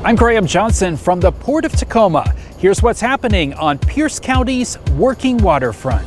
I'm Graham Johnson from the Port of Tacoma. Here's what's happening on Pierce County's working waterfront.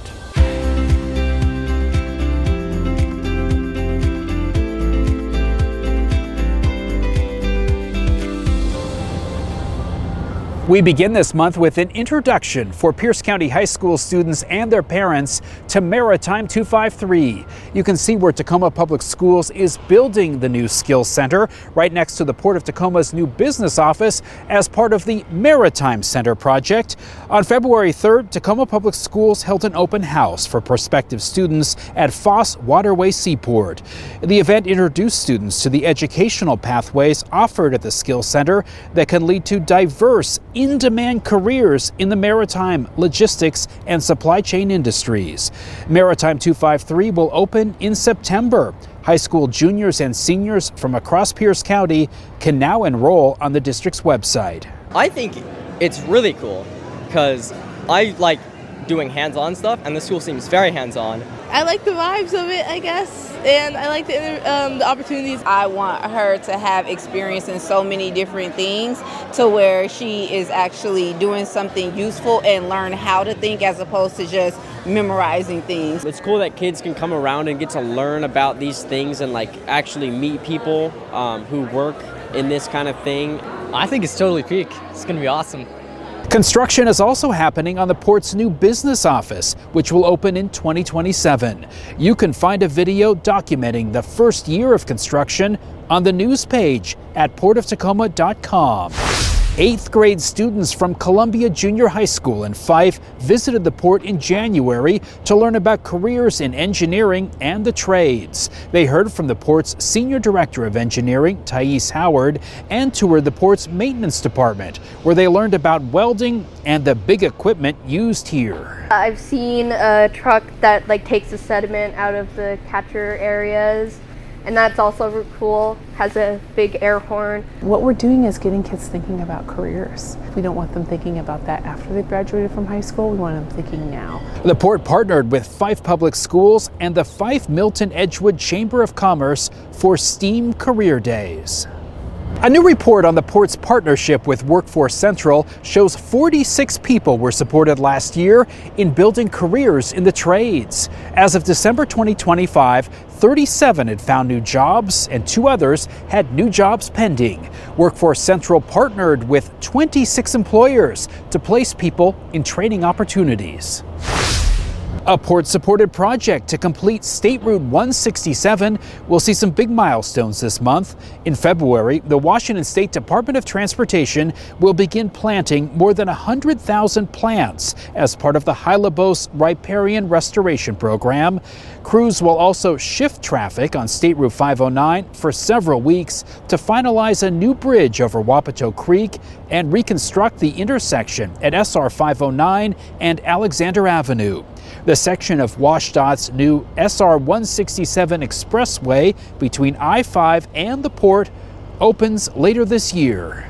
We begin this month with an introduction for Pierce County High School students and their parents to Maritime 253. You can see where Tacoma Public Schools is building the new Skills Center right next to the Port of Tacoma's new business office as part of the Maritime Center project. On February 3rd, Tacoma Public Schools held an open house for prospective students at Foss Waterway Seaport. The event introduced students to the educational pathways offered at the Skills Center that can lead to diverse in-demand careers in the maritime, logistics, and supply chain industries. Maritime 253 will open in September. High school juniors and seniors from across Pierce County can now enroll on the district's website. I think it's really cool because I like doing hands-on stuff, and the school seems very hands-on. I like the vibes of it, I guess, and I like the opportunities. I want her to have experience in so many different things to where she is actually doing something useful and learn how to think as opposed to just memorizing things. It's cool that kids can come around and get to learn about these things and like actually meet people who work in this kind of thing. I think it's totally peak. It's going to be awesome. Construction is also happening on the port's new business office, which will open in 2027. You can find a video documenting the first year of construction on the news page at portoftacoma.com. 8th grade students from Columbia Junior High School in Fife visited the port in January to learn about careers in engineering and the trades. They heard from the port's Senior Director of Engineering, Thais Howard, and toured the port's maintenance department, where they learned about welding and the big equipment used here. I've seen a truck that takes the sediment out of the catcher areas, and that's also cool. Has a big air horn. What we're doing is getting kids thinking about careers. We don't want them thinking about that after they've graduated from high school. We want them thinking now. The port partnered with Fife Public Schools and the Fife Milton Edgewood Chamber of Commerce for STEAM Career Days. A new report on the port's partnership with Workforce Central shows 46 people were supported last year in building careers in the trades. As of December 2025, 37 had found new jobs and 2 others had new jobs pending. Workforce Central partnered with 26 employers to place people in training opportunities. A port-supported project to complete State Route 167 will see some big milestones this month. In February, the Washington State Department of Transportation will begin planting more than 100,000 plants as part of the Hylebos Riparian Restoration Program. Crews will also shift traffic on State Route 509 for several weeks to finalize a new bridge over Wapato Creek and reconstruct the intersection at SR 509 and Alexander Avenue. The section of WSDOT's new SR167 Expressway between I-5 and the port opens later this year.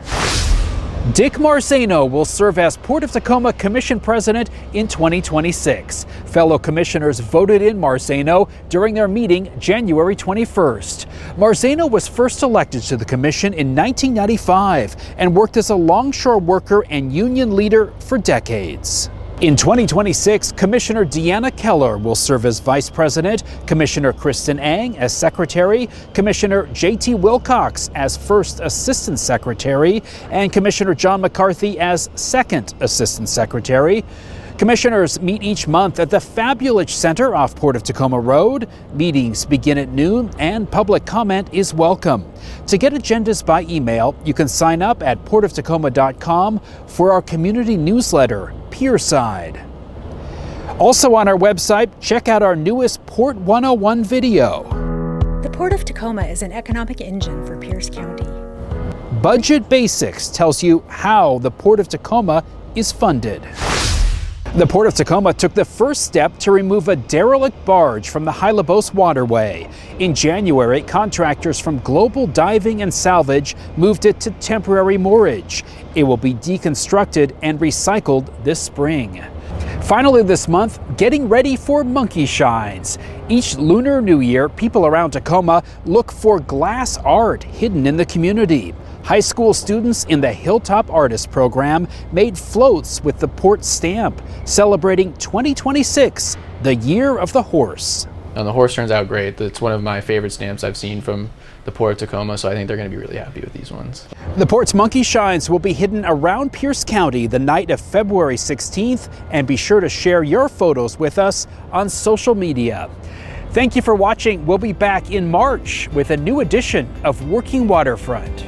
Dick Marzano will serve as Port of Tacoma Commission President in 2026. Fellow commissioners voted in Marzano during their meeting January 21st. Marzano was first elected to the commission in 1995 and worked as a longshore worker and union leader for decades. In 2026, Commissioner Deanna Keller will serve as Vice President, Commissioner Kristen Ang as Secretary, Commissioner J.T. Wilcox as First Assistant Secretary, and Commissioner John McCarthy as Second Assistant Secretary. Commissioners meet each month at the Fabulous Center off Port of Tacoma Road. Meetings begin at noon and public comment is welcome. To get agendas by email, you can sign up at portoftacoma.com for our community newsletter, Pierside. Also on our website, check out our newest Port 101 video. The Port of Tacoma is an economic engine for Pierce County. Budget Basics tells you how the Port of Tacoma is funded. The Port of Tacoma took the first step to remove a derelict barge from the Hylebos waterway. In January, contractors from Global Diving and Salvage moved it to temporary moorage. It will be deconstructed and recycled this spring. Finally this month, getting ready for Monkeyshines. Each Lunar New Year, people around Tacoma look for glass art hidden in the community. High school students in the Hilltop Artist Program made floats with the port stamp, celebrating 2026, the year of the horse. And the horse turns out great. It's one of my favorite stamps I've seen from the Port of Tacoma, so I think they're going to be really happy with these ones. The port's Monkeyshines will be hidden around Pierce County the night of February 16th, and be sure to share your photos with us on social media. Thank you for watching. We'll be back in March with a new edition of Working Waterfront.